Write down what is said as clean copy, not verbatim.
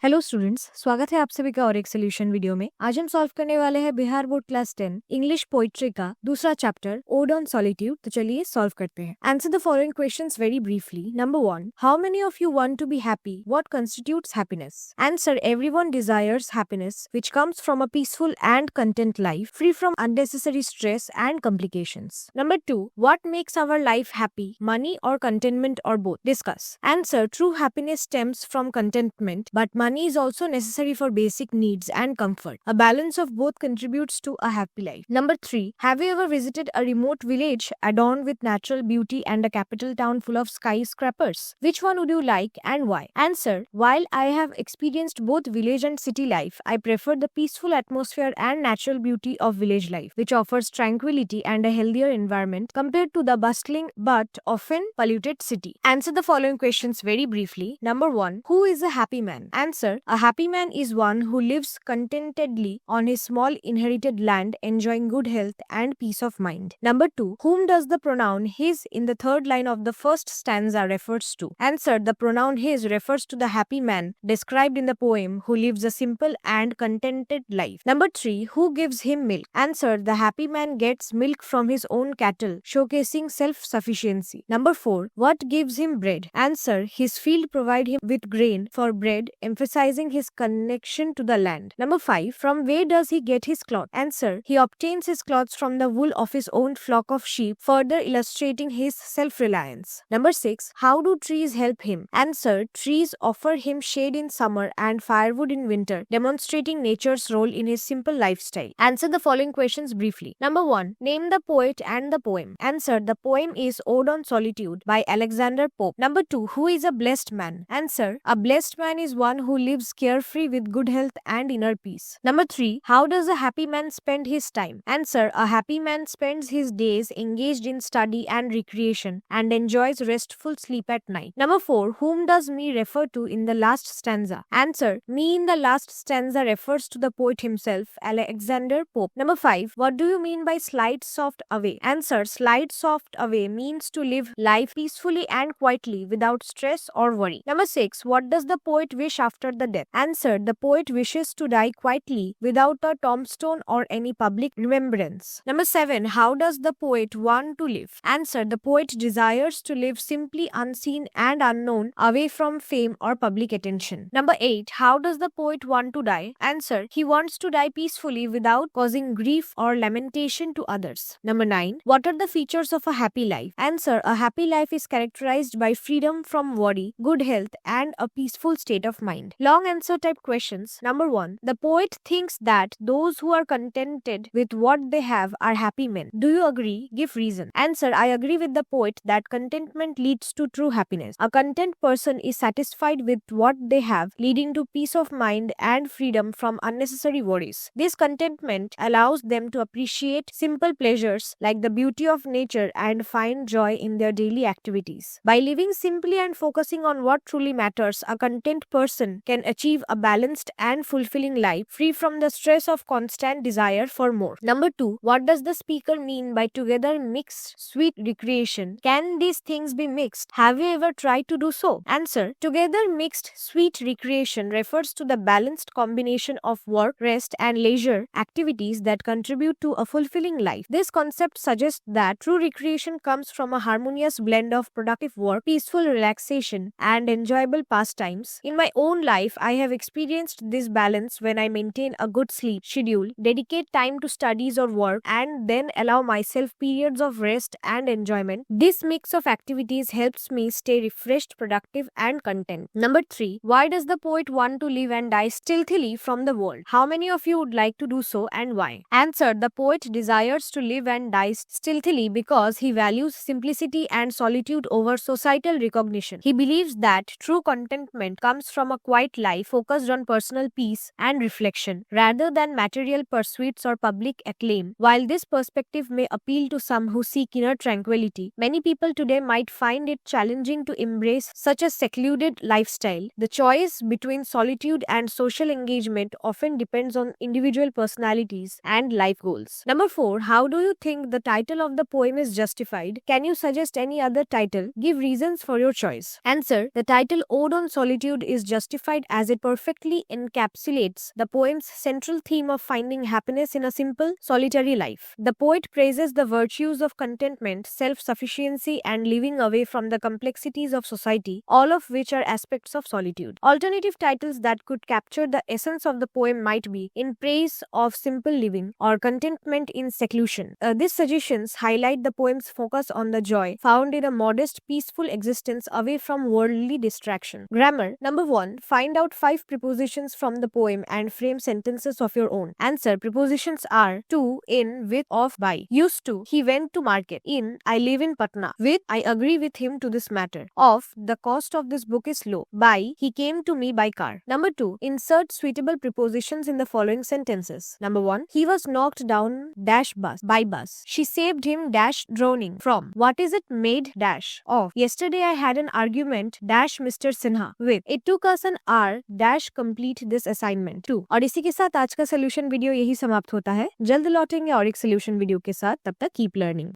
Hello students, स्वागत है आप सभी का और एक सोल्यूशन वीडियो में। आज हम सॉल्व करने वाले हैं Bihar board class 10 English poetry का दूसरा चैप्टर ओड ऑन सॉलिट्यूड। तो चलिए सॉल्व करते हैं। Answer the following questions very briefly. Number 1, how many of you want to be happy? What constitutes happiness? Answer, everyone desires happiness which comes from a peaceful and content life free from unnecessary stress and complications. Number 2, what makes our life happy? Money or contentment or both? Discuss. Answer, true happiness stems from contentment, but money is also necessary for basic needs and comfort. A balance of both contributes to a happy life. Number 3, have you ever visited a remote village adorned with natural beauty and a capital town full of skyscrapers? Which one would you like and why? Answer, while I have experienced both village and city life, I prefer the peaceful atmosphere and natural beauty of village life, which offers tranquility and a healthier environment compared to the bustling but often polluted city. Answer the following questions very briefly. Number 1, who is a happy man? Answer, a happy man is one who lives contentedly on his small inherited land, enjoying good health and peace of mind. Number 2, whom does the pronoun his in the third line of the first stanza refers to? Answer, the pronoun his refers to the happy man described in the poem who lives a simple and contented life. Number 3, who gives him milk? Answer, the happy man gets milk from his own cattle, showcasing self-sufficiency. Number 4, what gives him bread? Answer, his field provide him with grain for bread, emphasizing his connection to the land. Number 5, from where does he get his cloth? Answer, he obtains his clothes from the wool of his own flock of sheep, further illustrating his self-reliance. Number 6, how do trees help him? Answer, trees offer him shade in summer and firewood in winter, demonstrating nature's role in his simple lifestyle. Answer the following questions briefly. Number 1, name the poet and the poem. Answer, the poem is Ode on Solitude by Alexander Pope. Number 2, who is a blessed man? Answer, a blessed man is one who lives carefree with good health and inner peace. Number 3, how does a happy man spend his time? Answer, a happy man spends his days engaged in study and recreation and enjoys restful sleep at night. Number 4, whom does me refer to in the last stanza? Answer, me in the last stanza refers to the poet himself, Alexander Pope. Number 5, what do you mean by slide soft away? Answer, slide soft away means to live life peacefully and quietly without stress or worry. Number 6, what does the poet wish after the death? Answer, the poet wishes to die quietly without a tombstone or any public remembrance. Number 7, how does the poet want to live? Answer, the poet desires to live simply unseen and unknown, away from fame or public attention. Number 8, how does the poet want to die? Answer, he wants to die peacefully without causing grief or lamentation to others. Number 9, what are the features of a happy life? Answer, a happy life is characterized by freedom from worry, good health, and a peaceful state of mind. Long answer type questions. Number 1, the poet thinks that those who are contented with what they have are happy men. Do you agree? Give reason. Answer, I agree with the poet that contentment leads to true happiness. A content person is satisfied with what they have, leading to peace of mind and freedom from unnecessary worries. This contentment allows them to appreciate simple pleasures like the beauty of nature and find joy in their daily activities. By living simply and focusing on what truly matters, a content person can achieve a balanced and fulfilling life free from the stress of constant desire for more. Number 2, what does the speaker mean by together mixed sweet recreation? Can these things be mixed? Have you ever tried to do so? Answer, together mixed sweet recreation refers to the balanced combination of work, rest, and leisure activities that contribute to a fulfilling life. This concept suggests that true recreation comes from a harmonious blend of productive work, peaceful relaxation, and enjoyable pastimes. In my own life, I have experienced this balance when I maintain a good sleep schedule, dedicate time to studies or work, and then allow myself periods of rest and enjoyment. This mix of activities helps me stay refreshed, productive, and content. Number 3, why does the poet want to live and die stealthily from the world? How many of you would like to do so and why? Answer, the poet desires to live and die stealthily because he values simplicity and solitude over societal recognition. He believes that true contentment comes from a quiet life focused on personal peace and reflection rather than material pursuits or public acclaim. While this perspective may appeal to some who seek inner tranquility, many people today might find it challenging to embrace such a secluded lifestyle. The choice between solitude and social engagement often depends on individual personalities and life goals. Number 4, how do you think the title of the poem is justified? Can you suggest any other title? Give reasons for your choice. Answer, the title Ode on Solitude is justified classified as it perfectly encapsulates the poem's central theme of finding happiness in a simple, solitary life. The poet praises the virtues of contentment, self-sufficiency, and living away from the complexities of society, all of which are aspects of solitude. Alternative titles that could capture the essence of the poem might be In Praise of Simple Living or Contentment in Seclusion. These suggestions highlight the poem's focus on the joy found in a modest, peaceful existence away from worldly distraction. Grammar. Number 1. Find out 5 prepositions from the poem and frame sentences of your own. Answer. Prepositions are to, in, with, of, by. Used to. He went to market. In. I live in Patna. With. I agree with him to this matter. Of. The cost of this book is low. By. He came to me by car. Number 2. Insert suitable prepositions in the following sentences. Number 1. He was knocked down dash bus by bus. She saved him dash drowning from. What is it made dash of? Yesterday I had an argument dash Mr. Sinha with. It took us an hour dash complete this assignment too. और इसी के साथ आज का solution video यही समाप्त होता है। जल्द लौटेंगे और एक सोल्यूशन वीडियो के साथ। तब तक कीप लर्निंग।